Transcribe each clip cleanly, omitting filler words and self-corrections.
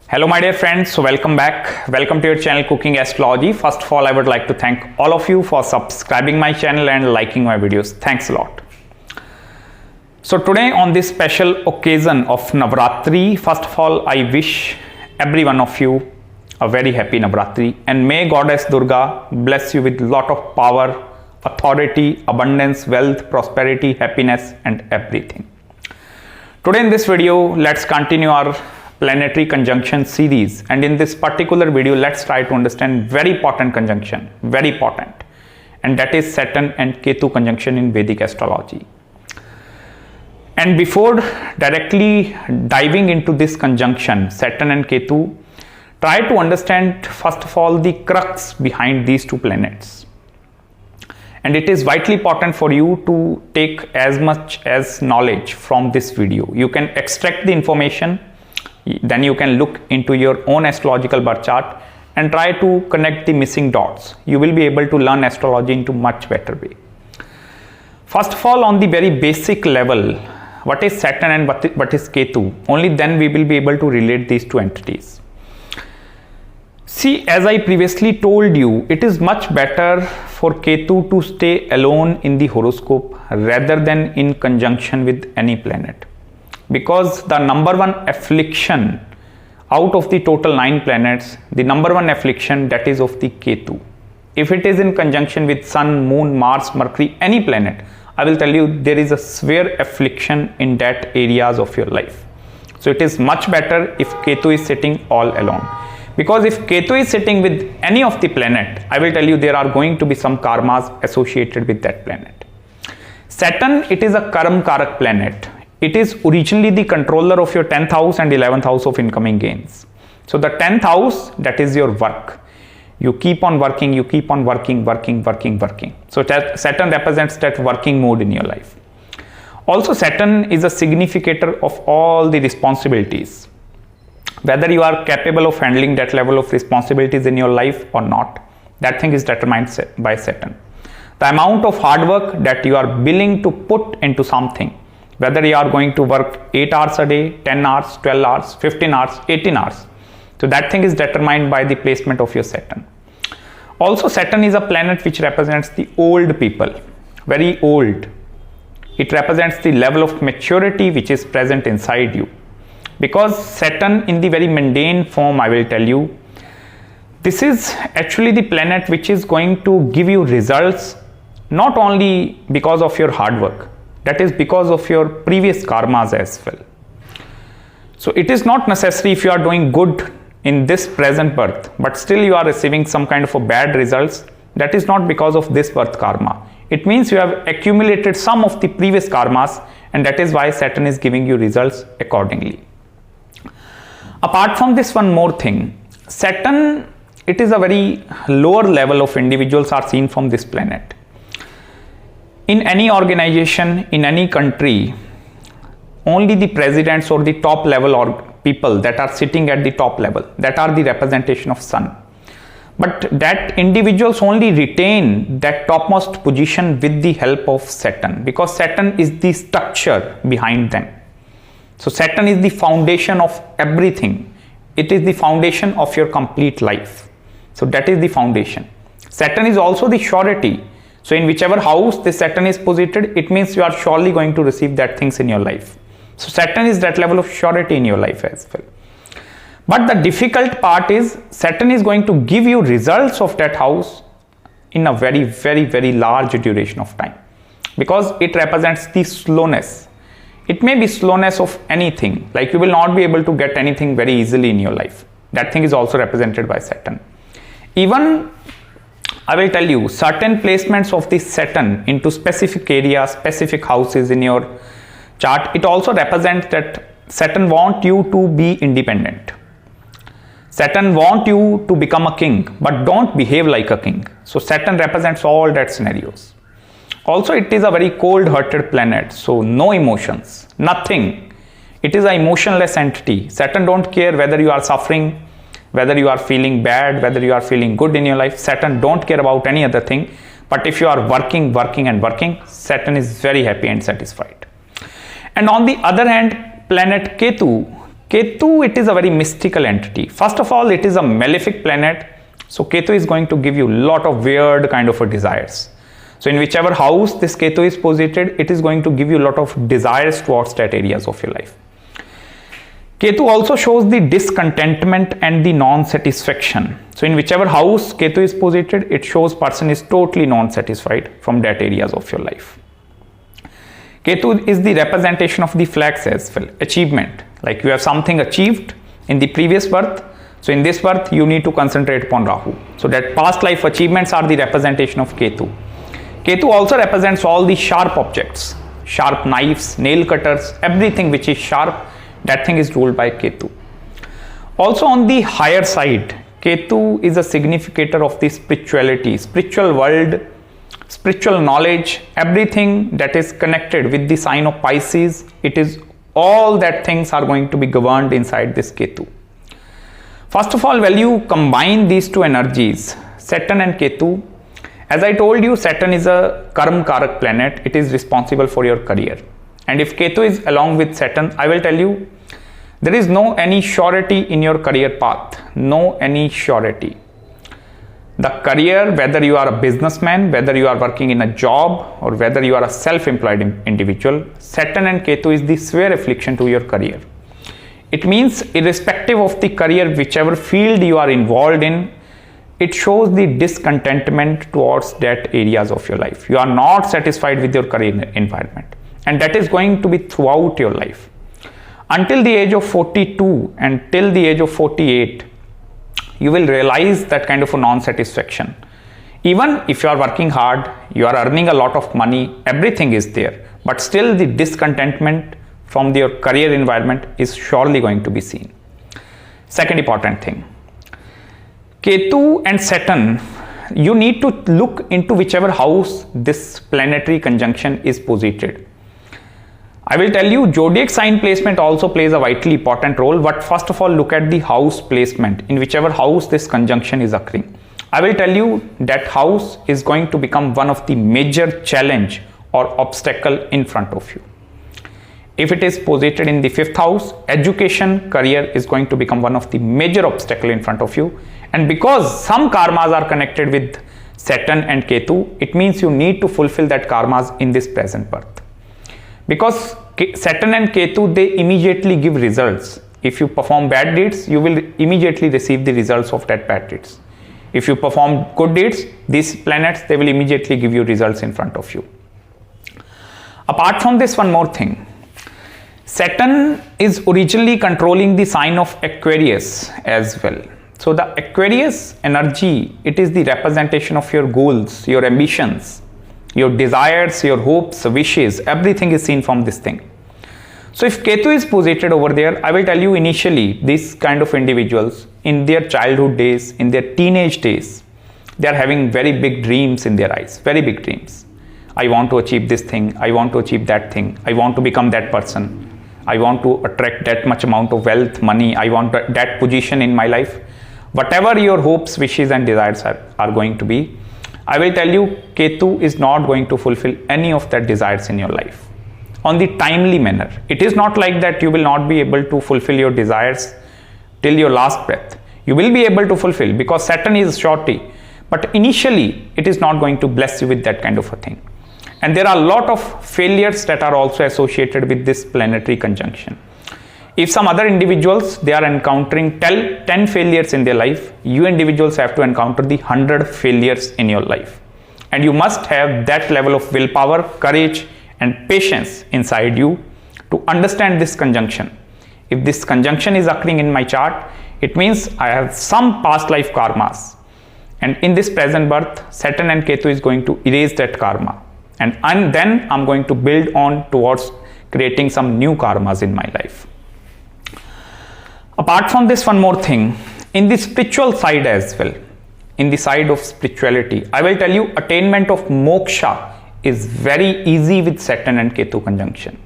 Hello my dear friends, so welcome back. Welcome to your channel Cooking Astrology. First of all, I would like to thank all of you for subscribing my channel and liking my videos. Thanks a lot. So today on this special occasion of Navratri, first of all, I wish every one of you a very happy Navratri, and may Goddess Durga bless you with lot of power, authority, abundance, wealth, prosperity, happiness and everything. Today in this video, let's continue our planetary conjunction series, and in this particular video let's try to understand very important conjunction, very important, and that is Saturn and Ketu conjunction in Vedic astrology. And before directly diving into this conjunction Saturn and Ketu, try to understand first of all the crux behind these two planets. And it is vitally important for you to take as much as knowledge from this video. You can extract the information, then you can look into your own astrological birth chart and try to connect the missing dots. You will be able to learn astrology into much better way. First of all, on the very basic level, what is Saturn and what is Ketu? Only then we will be able to relate these two entities. See, as I previously told you, it is much better for Ketu to stay alone in the horoscope rather than in conjunction with any planet. Because the number one affliction out of the total 9 planets, the number one affliction, that is of the Ketu. If it is in conjunction with Sun, Moon, Mars, Mercury, any planet, I will tell you there is a severe affliction in that areas of your life. So it is much better if Ketu is sitting all alone. Because if Ketu is sitting with any of the planet, I will tell you there are going to be some karmas associated with that planet. Saturn, it is a Karma Karak planet. It is originally the controller of your 10th house and 11th house of incoming gains. So the 10th house, that is your work. You keep on working, you keep on working. So Saturn represents that working mode in your life. Also, Saturn is a significator of all the responsibilities. Whether you are capable of handling that level of responsibilities in your life or not, that thing is determined by Saturn. The amount of hard work that you are willing to put into something, whether you are going to work 8 hours a day, 10 hours, 12 hours, 15 hours, 18 hours. So that thing is determined by the placement of your Saturn. Also, Saturn is a planet which represents the old people, very old. It represents the level of maturity which is present inside you. Because Saturn in the very mundane form, I will tell you, this is actually the planet which is going to give you results not only because of your hard work, that is because of your previous karmas as well. So it is not necessary if you are doing good in this present birth, but still you are receiving some kind of a bad results. That is not because of this birth karma. It means you have accumulated some of the previous karmas, and that is why Saturn is giving you results accordingly. Apart from this, one more thing. Saturn, it is a very lower level of individuals are seen from this planet. In any organization, in any country, only the presidents or the top level or people that are sitting at the top level, that are the representation of Sun. But that individuals only retain that topmost position with the help of Saturn, because Saturn is the structure behind them. So Saturn is the foundation of everything. It is the foundation of your complete life. So that is the foundation. Saturn is also the surety. So in whichever house this Saturn is posited, it means you are surely going to receive that things in your life. So Saturn is that level of surety in your life as well. But the difficult part is Saturn is going to give you results of that house in a very large duration of time, because it represents the slowness. It may be slowness of anything, like you will not be able to get anything very easily in your life. That thing is also represented by Saturn. Even I will tell you, certain placements of this Saturn into specific areas, specific houses in your chart, it also represents that Saturn wants you to be independent. Saturn wants you to become a king, but don't behave like a king. So Saturn represents all that scenarios. Also, it is a very cold-hearted planet, so no emotions, nothing. It is an emotionless entity. Saturn don't care whether you are suffering, whether you are feeling bad, whether you are feeling good in your life. Saturn don't care about any other thing. But if you are working, Saturn is very happy and satisfied. And on the other hand, planet Ketu Ketu, it is a very mystical entity. First of all, it is a malefic planet. So Ketu is going to give you a lot of weird kind of desires. So in whichever house this Ketu is posited, it is going to give you a lot of desires towards that areas of your life. Ketu also shows the discontentment and the non-satisfaction. So in whichever house Ketu is posited, it shows person is totally non-satisfied from that areas of your life. Ketu is the representation of the flags as well, achievement. Like you have something achieved in the previous birth. So in this birth, you need to concentrate upon Rahu. So that past life achievements are the representation of Ketu. Ketu also represents all the sharp objects, sharp knives, nail cutters, everything which is sharp, that thing is ruled by Ketu. Also on the higher side, Ketu is a significator of the spirituality, spiritual world, spiritual knowledge, everything that is connected with the sign of Pisces. It is all that things are going to be governed inside this Ketu. First of all, when you combine these two energies, Saturn and Ketu, as I told you, Saturn is a Karma Karak planet. It is responsible for your career. And if Ketu is along with Saturn, I will tell you, there is no any surety in your career path. No any surety. The career, whether you are a businessman, whether you are working in a job, or whether you are a self-employed individual, Saturn and Ketu is the severe affliction to your career. It means irrespective of the career, whichever field you are involved in, it shows the discontentment towards that areas of your life. You are not satisfied with your career environment. And that is going to be throughout your life. Until the age of 42 and till the age of 48, you will realize that kind of a non-satisfaction. Even if you are working hard, you are earning a lot of money, everything is there. But still the discontentment from your career environment is surely going to be seen. Second important thing. Ketu and Saturn, you need to look into whichever house this planetary conjunction is posited. I will tell you, zodiac sign placement also plays a vitally important role, but first of all, look at the house placement in whichever house this conjunction is occurring. I will tell you that house is going to become one of the major challenge or obstacle in front of you. If it is posited in the 5th house, education, career is going to become one of the major obstacle in front of you. And because some karmas are connected with Saturn and Ketu, it means you need to fulfill that karmas in this present birth. Because Saturn and Ketu, they immediately give results. If you perform bad deeds, you will immediately receive the results of that bad deeds. If you perform good deeds, these planets, they will immediately give you results in front of you. Apart from this, one more thing. Saturn is originally controlling the sign of Aquarius as well. So the Aquarius energy, it is the representation of your goals, your ambitions, your desires, your hopes, wishes, everything is seen from this thing. So if Ketu is posited over there, I will tell you initially, these kind of individuals in their childhood days, in their teenage days, they are having very big dreams in their eyes, very big dreams. I want to achieve this thing, I want to achieve that thing, I want to become that person, I want to attract that much amount of wealth, money, I want that position in my life. Whatever your hopes, wishes and desires are going to be, I will tell you, Ketu is not going to fulfill any of that desires in your life on the timely manner. It is not like that you will not be able to fulfill your desires till your last breath. You will be able to fulfill because Saturn is shorty, but initially it is not going to bless you with that kind of a thing. And there are a lot of failures that are also associated with this planetary conjunction. If some other individuals, they are encountering 10 failures in their life, you individuals have to encounter the 100 failures in your life. And you must have that level of willpower, courage and patience inside you to understand this conjunction. If this conjunction is occurring in my chart, it means I have some past life karmas. And in this present birth, Saturn and Ketu is going to erase that karma. And then I'm going to build on towards creating some new karmas in my life. Apart from this, one more thing, in the spiritual side as well, in the side of spirituality, I will tell you attainment of moksha is very easy with Saturn and Ketu conjunction.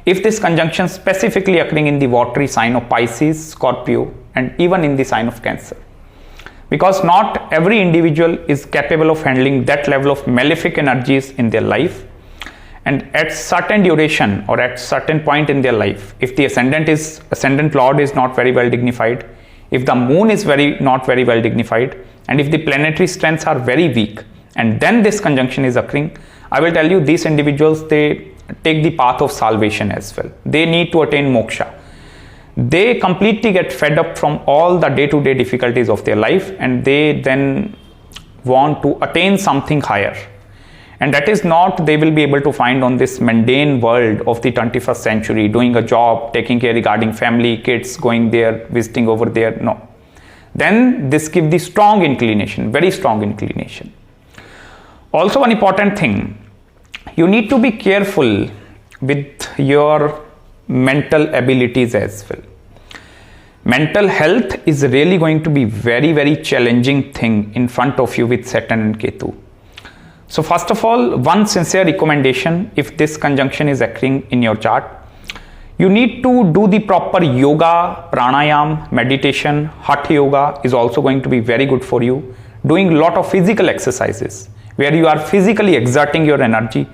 If this conjunction specifically occurring in the watery sign of Pisces, Scorpio and even in the sign of Cancer. Because not every individual is capable of handling that level of malefic energies in their life. and at certain duration or at certain point in their life, if the ascendant lord is not very well dignified, if the moon is not very well dignified, and if the planetary strengths are very weak, and then this conjunction is occurring, I will tell you, these individuals, they take the path of salvation as well. They need to attain moksha. They completely get fed up from all the day-to-day difficulties of their life, and they then want to attain something higher. And that is not they will be able to find on this mundane world of the 21st century, doing a job, taking care regarding family, kids, going there, visiting over there. No. Then this gives the strong inclination, very strong inclination. Also, one important thing, you need to be careful with your mental abilities as well. Mental health is really going to be very, very challenging thing in front of you with Saturn and Ketu. So first of all, one sincere recommendation, if this conjunction is occurring in your chart, you need to do the proper yoga, pranayam, meditation. Hatha yoga is also going to be very good for you. Doing a lot of physical exercises where you are physically exerting your energy,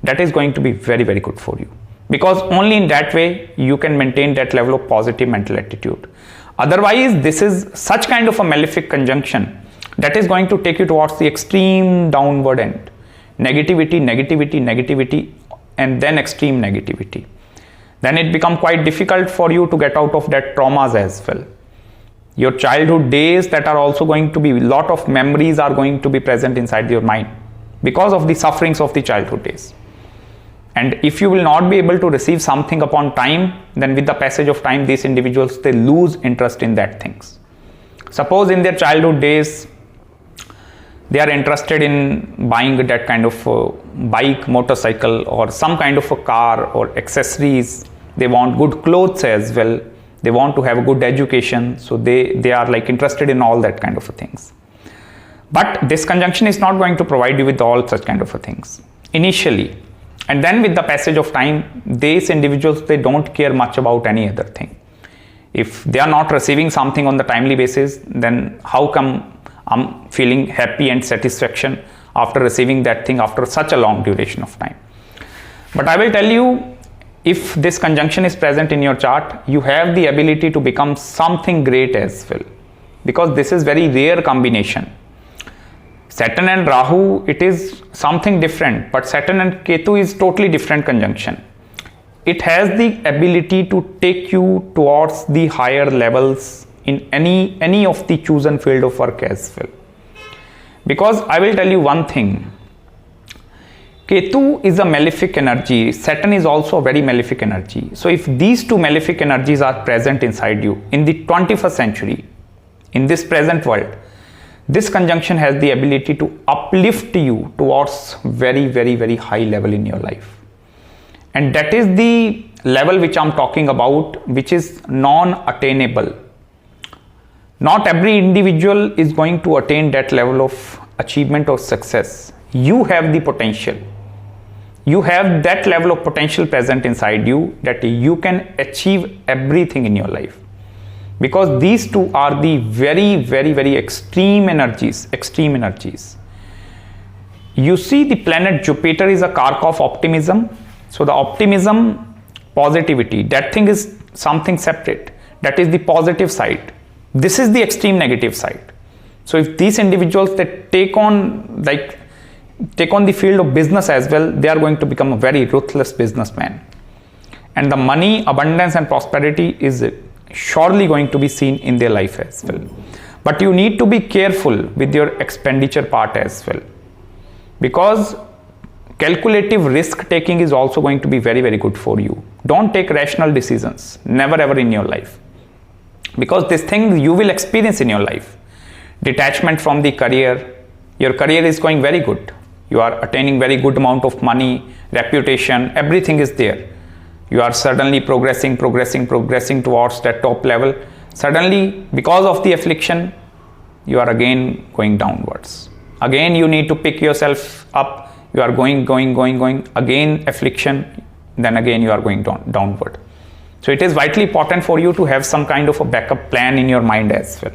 that is going to be very, very good for you. Because only in that way you can maintain that level of positive mental attitude. Otherwise, this is such kind of a malefic conjunction that is going to take you towards the extreme downward end. Negativity, negativity, negativity, and then extreme negativity. Then it becomes quite difficult for you to get out of that traumas as well. Your childhood days, that are also going to be, a lot of memories are going to be present inside your mind because of the sufferings of the childhood days. And if you will not be able to receive something upon time, then with the passage of time, these individuals, they lose interest in that things. Suppose in their childhood days, they are interested in buying that kind of bike, motorcycle, or some kind of a car or accessories. They want good clothes as well. They want to have a good education. So they are like interested in all that kind of things. But this conjunction is not going to provide you with all such kind of things initially. And then with the passage of time, these individuals, they don't care much about any other thing. If they are not receiving something on the timely basis, then how come I'm feeling happy and satisfaction after receiving that thing after such a long duration of time? But I will tell you, if this conjunction is present in your chart, you have the ability to become something great as well. Because this is very rare combination. Saturn and Rahu, it is something different, but Saturn and Ketu is totally different conjunction. It has the ability to take you towards the higher levels in any of the chosen field of work as well. Because I will tell you one thing, Ketu is a malefic energy, Saturn is also a very malefic energy. So if these two malefic energies are present inside you in the 21st century, in this present world, this conjunction has the ability to uplift you towards very, very, very high level in your life. And that is the level which I'm talking about, which is non-attainable. Not every individual is going to attain that level of achievement or success. You have the potential. You have that level of potential present inside you that you can achieve everything in your life. Because these two are the very, very, very extreme energies, You see, the planet Jupiter is a kark of optimism. So the optimism, positivity, that thing is something separate. That is the positive side. This is the extreme negative side. So if these individuals, they take on the field of business as well, they are going to become a very ruthless businessman. And the money, abundance and prosperity is surely going to be seen in their life as well. But you need to be careful with your expenditure part as well. Because calculative risk taking is also going to be very, very good for you. Don't take rational decisions, never ever in your life. Because this thing you will experience in your life. Detachment from the career. Your career is going very good. You are attaining very good amount of money, reputation, everything is there. You are suddenly progressing towards that top level. Suddenly, because of the affliction, you are again going downwards. Again, you need to pick yourself up. You are going. Again, affliction. Then again, you are going downward. So it is vitally important for you to have some kind of a backup plan in your mind as well.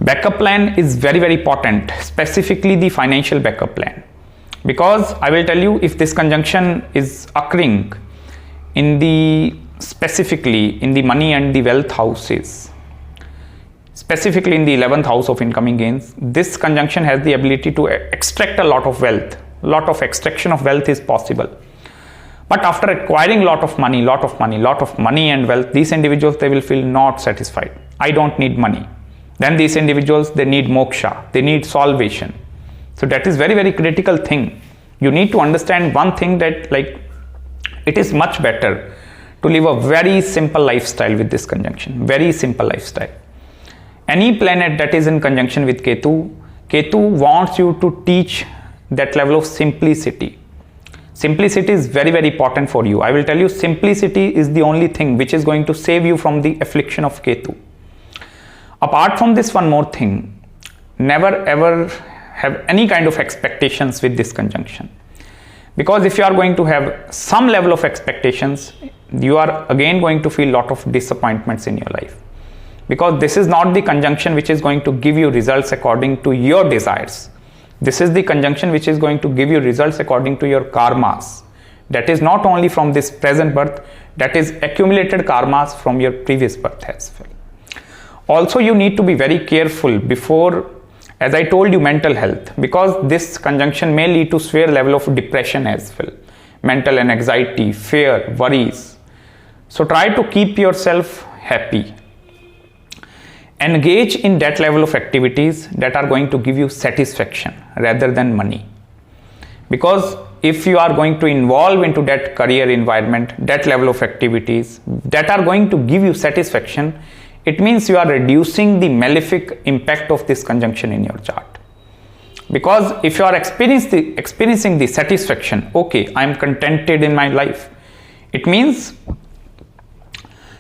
Backup plan is very, very important, specifically the financial backup plan. Because I will tell you, if this conjunction is occurring in the specifically in the money and the wealth houses, specifically in the 11th house of incoming gains, this conjunction has the ability to extract a lot of wealth. Lot of extraction of wealth is possible. But after acquiring lot of money and wealth, these individuals, they will feel not satisfied. I don't need money. Then these individuals, they need moksha, they need salvation. So that is very, very critical thing. You need to understand one thing, that like it is much better to live a very simple lifestyle with this conjunction. Very simple lifestyle. Any planet that is in conjunction with Ketu wants you to teach that level of simplicity. Simplicity is very, very important for you. I will tell you, simplicity is the only thing which is going to save you from the affliction of Ketu. Apart from this, one more thing, never ever have any kind of expectations with this conjunction. Because if you are going to have some level of expectations, you are again going to feel a lot of disappointments in your life. Because this is not the conjunction which is going to give you results according to your desires. This is the conjunction which is going to give you results according to your karmas. That is not only from this present birth, that is accumulated karmas from your previous birth as well. Also, you need to be very careful before, as I told you, mental health, because this conjunction may lead to severe level of depression as well. Mental and anxiety, fear, worries. So try to keep yourself happy. Engage in that level of activities that are going to give you satisfaction rather than money. Because if you are going to involve into that career environment, that level of activities that are going to give you satisfaction, it means you are reducing the malefic impact of this conjunction in your chart. Because if you are experiencing the satisfaction, okay, I am contented in my life, it means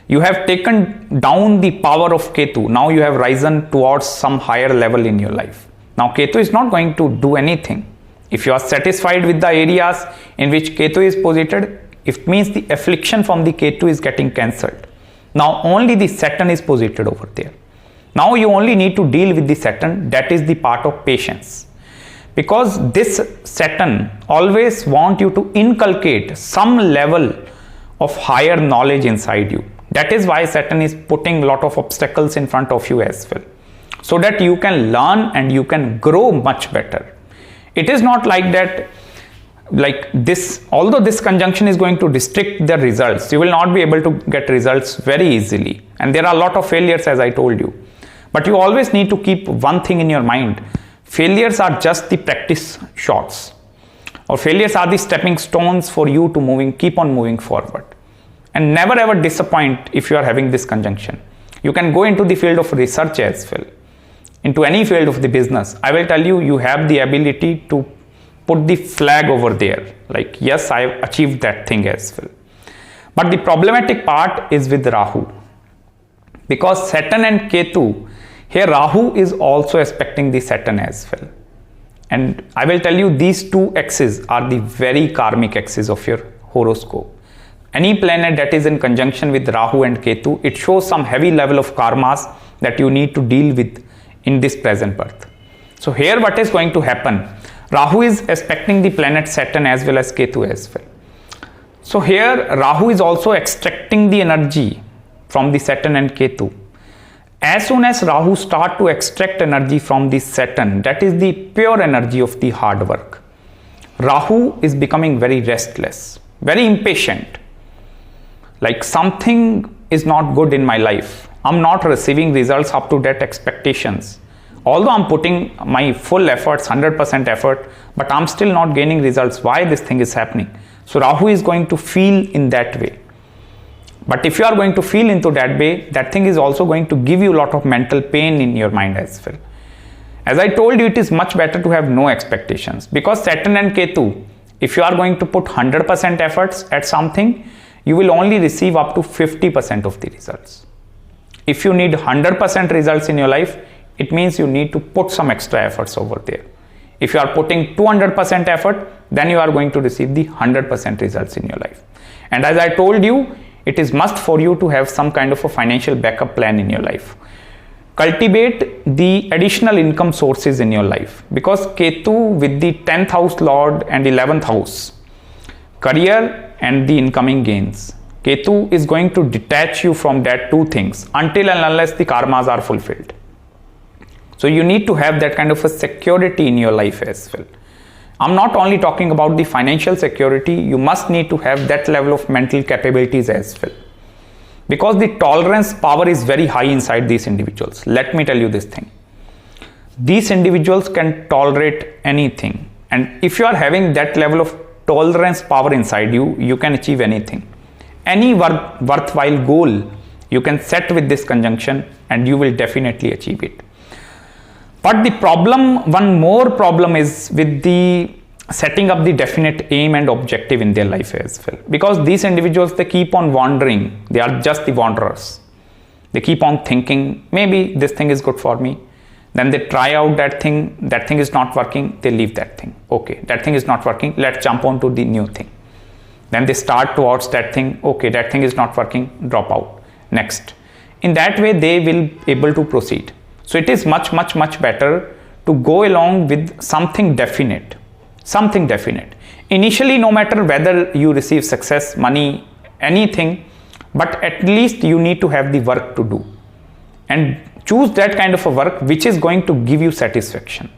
you have taken down the power of Ketu. Now you have risen towards some higher level in your life. Now Ketu is not going to do anything. If you are satisfied with the areas in which Ketu is posited, it means the affliction from the Ketu is getting cancelled. Now only the Saturn is posited over there. Now you only need to deal with the Saturn. That is the part of patience. Because this Saturn always wants you to inculcate some level of higher knowledge inside you. That is why Saturn is putting a lot of obstacles in front of you as well, so that you can learn and you can grow much better. It is not like that, like this, although this conjunction is going to restrict the results, you will not be able to get results very easily. And there are a lot of failures, as I told you. But you always need to keep one thing in your mind. Failures are just the practice shots, or failures are the stepping stones for you to keep on moving forward. And never ever disappoint if you are having this conjunction. You can go into the field of research as well, into any field of the business. I will tell you, you have the ability to put the flag over there, like yes, I have achieved that thing as well. But the problematic part is with Rahu, because Saturn and Ketu, here Rahu is also aspecting the Saturn as well. And I will tell you, these two axes are the very karmic axes of your horoscope. Any planet that is in conjunction with Rahu and Ketu, it shows some heavy level of karmas that you need to deal with in this present birth. So here what is going to happen? Rahu is aspecting the planet Saturn as well as Ketu as well. So here Rahu is also extracting the energy from the Saturn and Ketu. As soon as Rahu start to extract energy from the Saturn, that is the pure energy of the hard work, Rahu is becoming very restless, very impatient. Like something is not good in my life. I'm not receiving results up to that expectations. Although I'm putting my full efforts, 100% effort, but I'm still not gaining results. Why this thing is happening? So Rahu is going to feel in that way. But if you are going to feel into that way, that thing is also going to give you a lot of mental pain in your mind as well. As I told you, it is much better to have no expectations, because Saturn and Ketu, if you are going to put 100% efforts at something, you will only receive up to 50% of the results. If you need 100% results in your life, it means you need to put some extra efforts over there. If you are putting 200% effort, then you are going to receive the 100% results in your life. And as I told you, it is must for you to have some kind of a financial backup plan in your life. cultivate the additional income sources in your life, because Ketu with the 10th house lord and 11th house, career and the incoming gains, Ketu is going to detach you from that two things until and unless the karmas are fulfilled. So you need to have that kind of a security in your life as well. I'm not only talking about the financial security, you must need to have that level of mental capabilities as well. Because the tolerance power is very high inside these individuals. Let me tell you this thing. These individuals can tolerate anything. And if you are having that level of tolerance power inside you, you can achieve anything. Any worthwhile goal you can set with this conjunction and you will definitely achieve it. But the problem, one more problem is with the setting up the definite aim and objective in their life as well. Because these individuals, they keep on wandering. They are just the wanderers. They keep on thinking, maybe this thing is good for me. Then they try out that thing is not working, they leave that thing. Okay, that thing is not working, let's jump on to the new thing. Then they start towards that thing, okay, that thing is not working, drop out. Next. In that way, they will be able to proceed. So it is much better to go along with something definite. Something definite. Initially, no matter whether you receive success, money, anything, but at least you need to have the work to do. And choose that kind of a work which is going to give you satisfaction.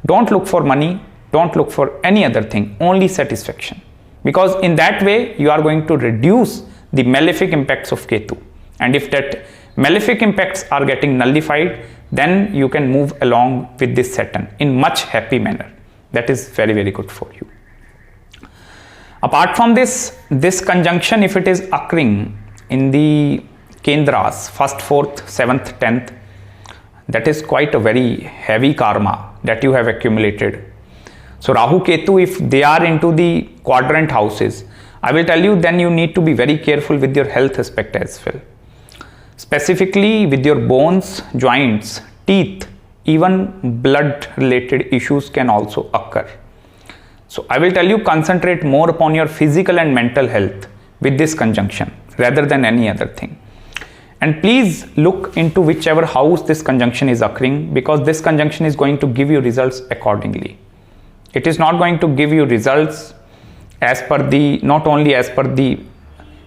Don't look for money, don't look for any other thing, only satisfaction. Because in that way, you are going to reduce the malefic impacts of Ketu. And if that malefic impacts are getting nullified, then you can move along with this Saturn in much happy manner. That is very good for you. Apart from this conjunction, if it is occurring in the Kendras, 1st, 4th, 7th, 10th, that is quite a very heavy karma that you have accumulated. So Rahu, Ketu, if they are into the quadrant houses, I will tell you, then you need to be very careful with your health aspect as well. Specifically with your bones, joints, teeth, even blood related issues can also occur. So I will tell you, concentrate more upon your physical and mental health with this conjunction rather than any other thing. And please look into whichever house this conjunction is occurring, because this conjunction is going to give you results accordingly. It is not going to give you results as per the, not only as per the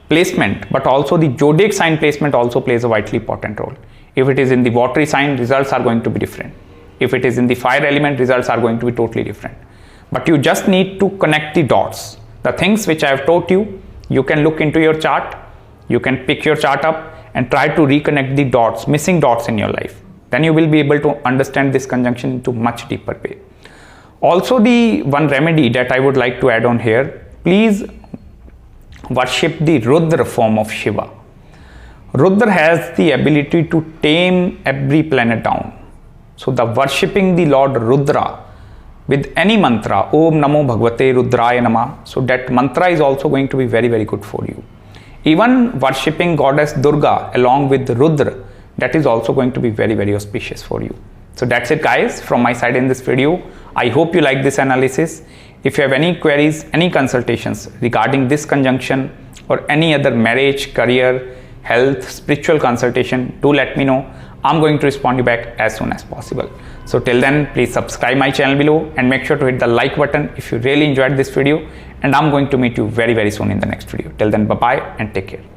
placement, but also the zodiac sign placement also plays a vitally important role. If it is in the watery sign, results are going to be different. If it is in the fire element, results are going to be totally different. But you just need to connect the dots. The things which I have taught you, you can look into your chart, you can pick your chart up and try to reconnect the dots, missing dots in your life. Then you will be able to understand this conjunction into much deeper way. Also, the one remedy that I would like to add on here, please worship the Rudra form of Shiva. Rudra has the ability to tame every planet down. So the worshipping the Lord Rudra with any mantra, Om Namo Bhagavate Rudraya Nama, so that mantra is also going to be very good for you. Even worshipping goddess Durga along with Rudra, that is also going to be very auspicious for you. So that's it guys from my side in this video. I hope you like this analysis. If you have any queries, any consultations regarding this conjunction or any other marriage, career, health, spiritual consultation, do let me know. I'm going to respond you back as soon as possible. So till then, please subscribe my channel below and make sure to hit the like button if you really enjoyed this video. And I'm going to meet you very soon in the next video. Till then, bye-bye and take care.